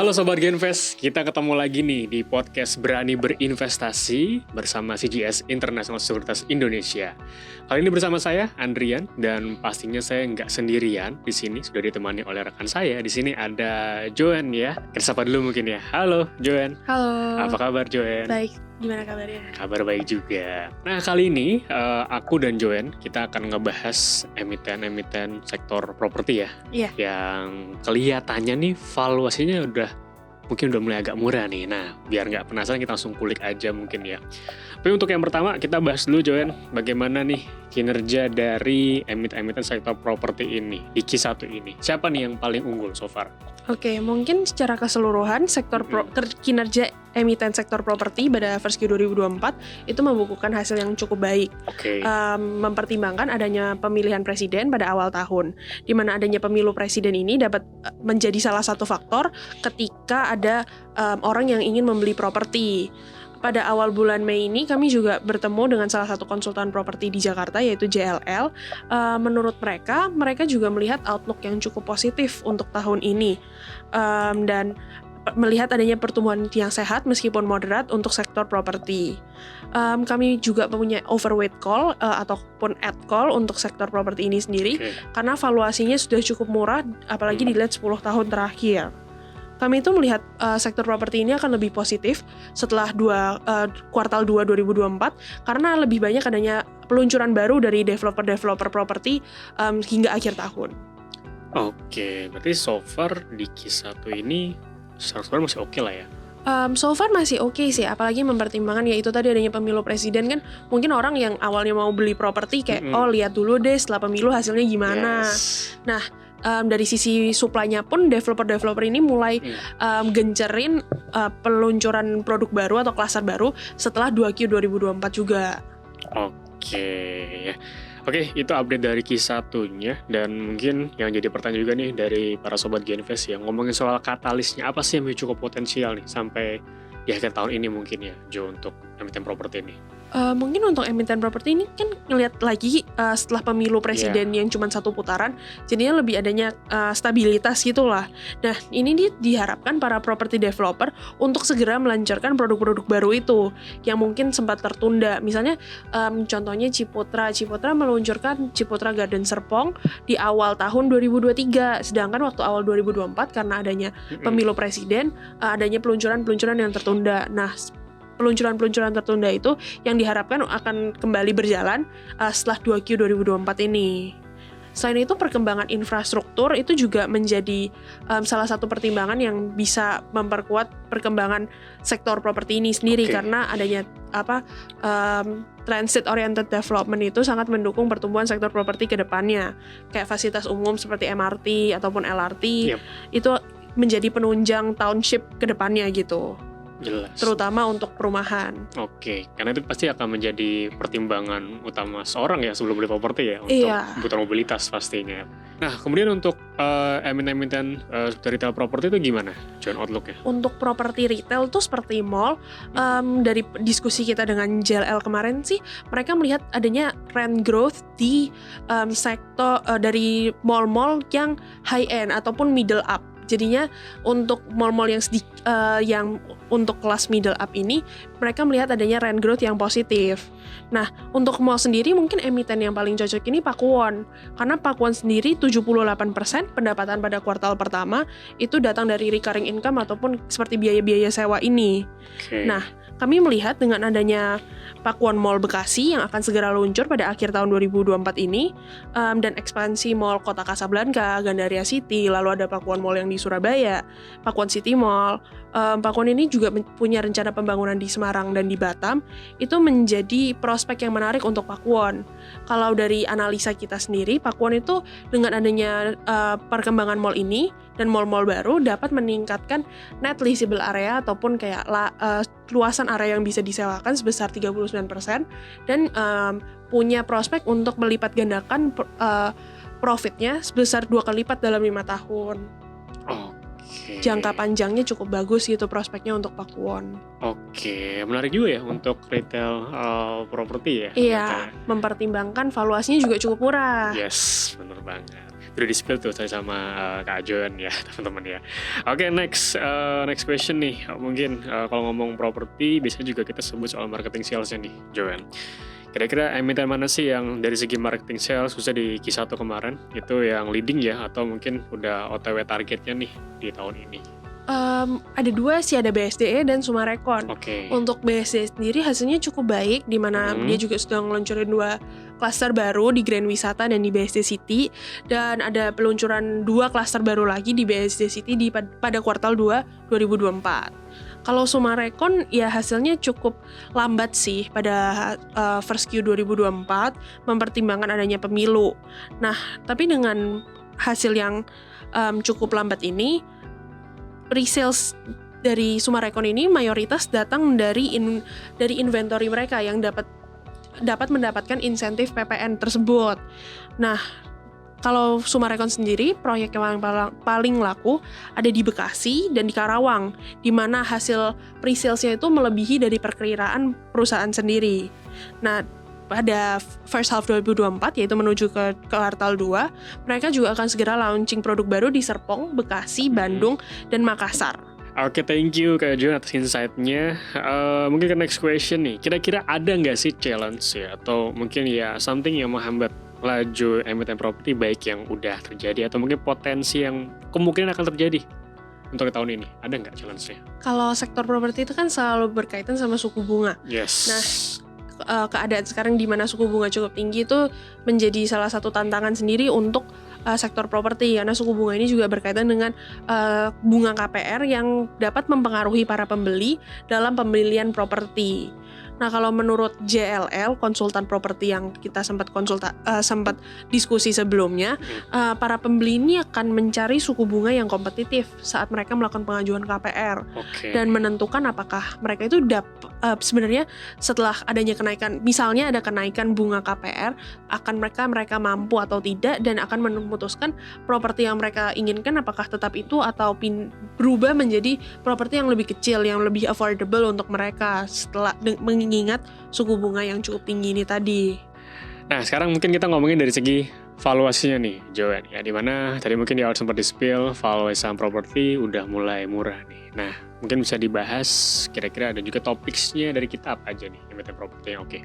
Halo Sobat Genvest, kita ketemu lagi nih di podcast Berani Berinvestasi bersama CGS International Sekuritas Indonesia. Kali ini bersama saya Andrian dan pastinya saya nggak sendirian di sini, sudah ditemani oleh rekan saya. Di sini ada Joanne ya. Kita sapa dulu mungkin ya. Halo Joanne. Halo. Apa kabar Joanne? Baik, gimana kabarnya? Kabar baik juga. Nah kali ini aku dan Joanne kita akan ngebahas emiten-emiten sektor properti ya. Iya. Yang kelihatannya nih valuasinya mungkin udah mulai agak murah nih. Nah, biar nggak penasaran kita langsung kulik aja mungkin ya. Tapi untuk yang pertama kita bahas dulu Joanne, bagaimana nih kinerja dari emiten-emiten sektor properti ini di Q1 ini. Siapa nih yang paling unggul so far? Oke, mungkin secara keseluruhan sektor kinerja emiten sektor properti pada first Q 2024 itu membukukan hasil yang cukup baik. Oke. Mempertimbangkan adanya pemilihan presiden pada awal tahun, di mana adanya pemilu presiden ini dapat menjadi salah satu faktor ketika ada orang yang ingin membeli properti. Pada awal bulan Mei ini kami juga bertemu dengan salah satu konsultan properti di Jakarta yaitu JLL. Menurut mereka juga melihat outlook yang cukup positif untuk tahun ini dan melihat adanya pertumbuhan yang sehat meskipun moderat untuk sektor properti. Kami juga punya overweight call ataupun at call untuk sektor properti ini sendiri karena valuasinya sudah cukup murah apalagi dilihat 10 tahun terakhir. Kami itu melihat sektor properti ini akan lebih positif setelah kuartal 2 2024 karena lebih banyak adanya peluncuran baru dari developer properti hingga akhir tahun. Oke, berarti so far di Q1 ini secara masih oke lah ya? So far masih oke sih, apalagi mempertimbangkan ya itu tadi adanya pemilu presiden kan mungkin orang yang awalnya mau beli properti kayak lihat dulu deh setelah pemilu hasilnya gimana. Yes. Nah, dari sisi supply-nya pun developer ini mulai gencerin peluncuran produk baru atau klaster baru setelah 2Q 2024 juga. Oke, itu update dari Q1-nya dan mungkin yang jadi pertanyaan juga nih dari para sobat Genvest yang ngomongin soal katalisnya apa sih yang cukup potensial nih sampai di akhir tahun ini mungkin ya Jo untuk emiten properti ini. Mungkin untuk emiten properti ini kan ngelihat lagi setelah pemilu presiden yang cuma satu putaran, jadinya lebih adanya stabilitas gitulah. Nah, ini diharapkan para property developer untuk segera melancarkan produk-produk baru itu yang mungkin sempat tertunda. Misalnya contohnya Ciputra meluncurkan Ciputra Garden Serpong di awal tahun 2023, sedangkan waktu awal 2024 karena adanya pemilu presiden, adanya peluncuran yang tertunda. Nah, peluncuran tertunda itu yang diharapkan akan kembali berjalan setelah 2Q 2024 ini. Selain itu, perkembangan infrastruktur itu juga menjadi salah satu pertimbangan yang bisa memperkuat perkembangan sektor properti ini sendiri karena adanya transit oriented development itu sangat mendukung pertumbuhan sektor properti ke depannya. Kayak fasilitas umum seperti MRT ataupun LRT itu menjadi penunjang township ke depannya gitu. Jelas. Terutama untuk perumahan. Oke, karena itu pasti akan menjadi pertimbangan utama seorang ya sebelum beli properti ya untuk kebutuhan mobilitas pastinya. Nah, kemudian untuk emiten-emiten retail properti itu gimana, John, outlook-nya? Untuk properti retail tuh seperti mall, dari diskusi kita dengan JLL kemarin sih, mereka melihat adanya rent growth di sektor dari mall-mall yang high end ataupun middle up. Jadinya untuk mall-mall yang untuk kelas middle up ini, mereka melihat adanya rent growth yang positif. Nah, untuk mall sendiri mungkin emiten yang paling cocok ini Pakuwon. Karena Pakuwon sendiri 78% pendapatan pada kuartal pertama itu datang dari recurring income ataupun seperti biaya-biaya sewa ini. Nah, kami melihat dengan adanya Pakuwon Mall Bekasi yang akan segera luncur pada akhir tahun 2024 ini, dan ekspansi mall Kota Kasablanka, Gandaria City, lalu ada Pakuwon Mall yang di Surabaya, Pakuwon City Mall. Pakuwon ini juga punya rencana pembangunan di Semarang dan di Batam, itu menjadi prospek yang menarik untuk Pakuwon. Kalau dari analisa kita sendiri, Pakuwon itu dengan adanya perkembangan mall ini dan mall-mall baru dapat meningkatkan net leasable area ataupun kayak luasan area yang bisa disewakan sebesar 39% dan punya prospek untuk melipat gandakan profitnya sebesar 2 kali lipat dalam 5 tahun. Jangka panjangnya cukup bagus gitu prospeknya untuk Pakuwon. Oke, menarik juga ya untuk retail properti ya. Iya, mempertimbangkan valuasinya juga cukup murah. Yes, benar banget. udah di-spill tuh saya sama Kak Joan ya teman-teman ya. Oke, next question nih. Mungkin kalau ngomong properti biasanya juga kita sebut soal marketing salesnya nih, Joan. Kira-kira emiten mana sih yang dari segi marketing sales khususnya di Q1 kemarin itu yang leading ya, atau mungkin udah OTW targetnya nih di tahun ini? Ada dua sih, ada BSDE dan Sumarekon. Oke. Untuk BSDE sendiri hasilnya cukup baik, di mana dia juga sudah ngeluncurin 2 klaster baru di Grand Wisata dan di BSD City, dan ada peluncuran 2 klaster baru lagi di BSD City pada kuartal 2 2024. Kalau Sumarekon ya hasilnya cukup lambat sih pada first Q 2024, mempertimbangkan adanya pemilu. Nah, tapi dengan hasil yang cukup lambat ini, pre-sales dari Sumarekon ini mayoritas datang dari inventory mereka yang dapat mendapatkan insentif PPN tersebut. Nah, kalau Sumarekon sendiri, proyek yang paling laku ada di Bekasi dan di Karawang, di mana hasil pre-salesnya itu melebihi dari perkiraan perusahaan sendiri. Nah, pada first half 2024, yaitu menuju ke kuartal 2, mereka juga akan segera launching produk baru di Serpong, Bekasi, Bandung, dan Makassar. Oke, thank you Kak Joan atas insight-nya. Mungkin ke next question nih, kira-kira ada nggak sih challenge ya, atau mungkin ya something yang menghambat laju emiten properti baik yang udah terjadi atau mungkin potensi yang kemungkinan akan terjadi untuk tahun ini? Ada nggak challenge-nya? Kalau sektor properti itu kan selalu berkaitan sama suku bunga. Yes. Nah, keadaan sekarang di mana suku bunga cukup tinggi itu menjadi salah satu tantangan sendiri untuk sektor properti, karena suku bunga ini juga berkaitan dengan bunga KPR yang dapat mempengaruhi para pembeli dalam pembelian properti. Nah, kalau menurut JLL, konsultan properti yang kita sempat diskusi sebelumnya, para pembeli ini akan mencari suku bunga yang kompetitif saat mereka melakukan pengajuan KPR. Dan menentukan apakah mereka itu sebenarnya setelah adanya kenaikan, misalnya ada kenaikan bunga KPR, akan mereka mampu atau tidak, dan akan memutuskan properti yang mereka inginkan apakah tetap itu atau berubah menjadi properti yang lebih kecil, yang lebih affordable untuk mereka setelah mengingat suku bunga yang cukup tinggi ini tadi. Nah, sekarang mungkin kita ngomongin dari segi valuasinya nih, Joan. Ya, dimana tadi mungkin di awal sempat di-spill, valuasi saham properti udah mulai murah nih. Nah, mungkin bisa dibahas kira-kira ada juga topiksnya dari kita apa aja nih, emiten properti yang oke.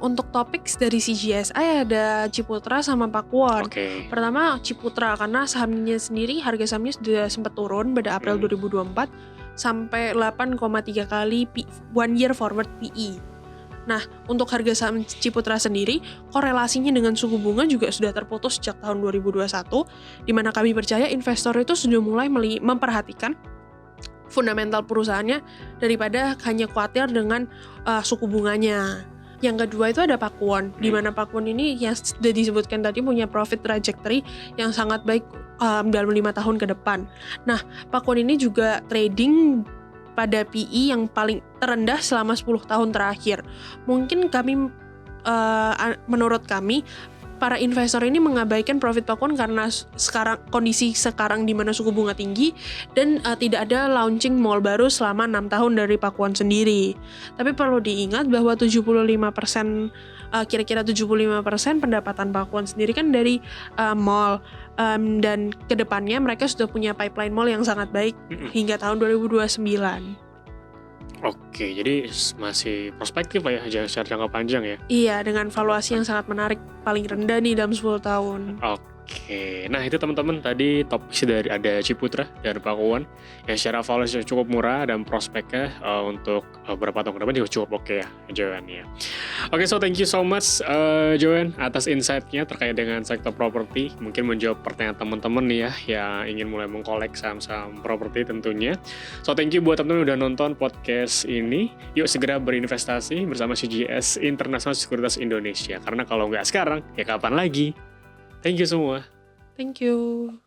Untuk topik dari CGSI ada Ciputra sama Pakuwon. Pertama Ciputra, karena sahamnya sendiri, harga sahamnya sudah sempat turun pada April 2024 sampai 8,3 kali 1 year forward PE. Nah, untuk harga saham Ciputra sendiri, korelasinya dengan suku bunga juga sudah terputus sejak tahun 2021, di mana kami percaya investor itu sudah mulai memperhatikan fundamental perusahaannya daripada hanya khawatir dengan suku bunganya. Yang kedua itu ada Pakuwon, di mana Pakuwon ini yang sudah disebutkan tadi punya profit trajectory yang sangat baik dalam 5 tahun ke depan. Nah, Pakuwon ini juga trading pada PE yang paling terendah selama 10 tahun terakhir. Mungkin menurut kami, para investor ini mengabaikan profit Pakuwon karena kondisi sekarang di mana suku bunga tinggi dan tidak ada launching mall baru selama 6 tahun dari Pakuwon sendiri. Tapi perlu diingat bahwa 75%, kira-kira 75% pendapatan Pakuwon sendiri kan dari mall, dan kedepannya mereka sudah punya pipeline mall yang sangat baik hingga tahun 2029. Oke, jadi masih prospektif lah ya, secara jangka panjang ya. Iya, dengan valuasi yang sangat menarik, paling rendah nih dalam 10 tahun. Oke, nah itu teman-teman tadi topik dari ada Ciputra dan Pakuwon yang secara valuasi cukup murah dan prospeknya untuk beberapa tahun ke depan juga cukup oke ya, Joan ya. Oke, so thank you so much Joan atas insight-nya terkait dengan sektor properti. Mungkin menjawab pertanyaan teman-teman nih ya yang ingin mulai mengkolek saham-saham properti tentunya. So thank you buat teman-teman udah nonton podcast ini. Yuk segera berinvestasi bersama CGS International Sekuritas Indonesia. Karena kalau nggak sekarang, ya kapan lagi? Thank you semua. Thank you.